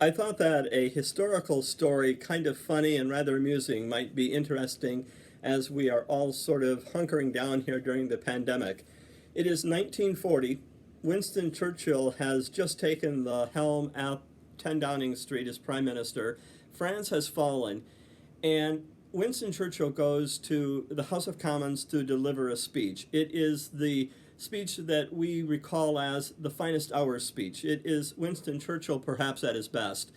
I thought that a historical story, kind of funny and rather amusing, might be interesting as we are all sort of hunkering down here during the pandemic. It is 1940. Winston Churchill has just taken the helm at 10 Downing Street as Prime Minister. France has fallen, and Winston Churchill goes to the House of Commons to deliver a speech. It is the speech that we recall as the finest hours speech. It is Winston Churchill perhaps at his best.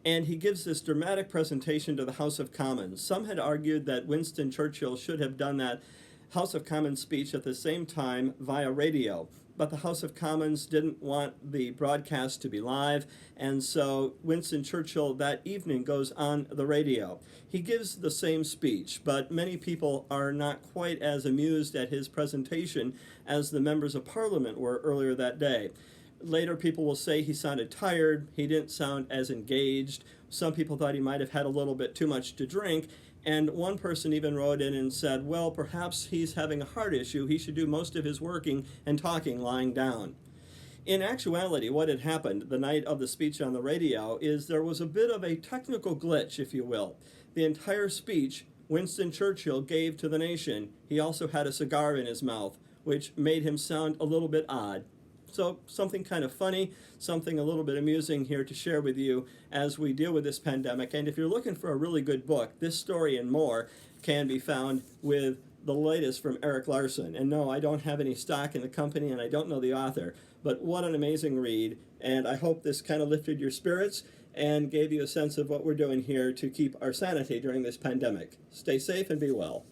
And he gives this dramatic presentation to the House of Commons. Some had argued that Winston Churchill should have done that House of Commons speech at the same time via radio. But the House of Commons didn't want the broadcast to be live, and so Winston Churchill that evening goes on the radio. He gives the same speech, but many people are not quite as amused at his presentation as the members of Parliament were earlier that day. Later, people will say he sounded tired, he didn't sound as engaged. Some people thought he might have had a little bit too much to drink, and one person even wrote in and said, well, perhaps he's having a heart issue. He should do most of his working and talking lying down. In actuality, what had happened the night of the speech on the radio is there was a bit of a technical glitch, if you will. The entire speech Winston Churchill gave to the nation, he also had a cigar in his mouth, which made him sound a little bit odd. So something kind of funny, something a little bit amusing here to share with you as we deal with this pandemic. And if you're looking for a really good book, this story and more can be found with the latest from Eric Larson. And no, I don't have any stock in the company and I don't know the author, but what an amazing read. And I hope this kind of lifted your spirits and gave you a sense of what we're doing here to keep our sanity during this pandemic. Stay safe and be well.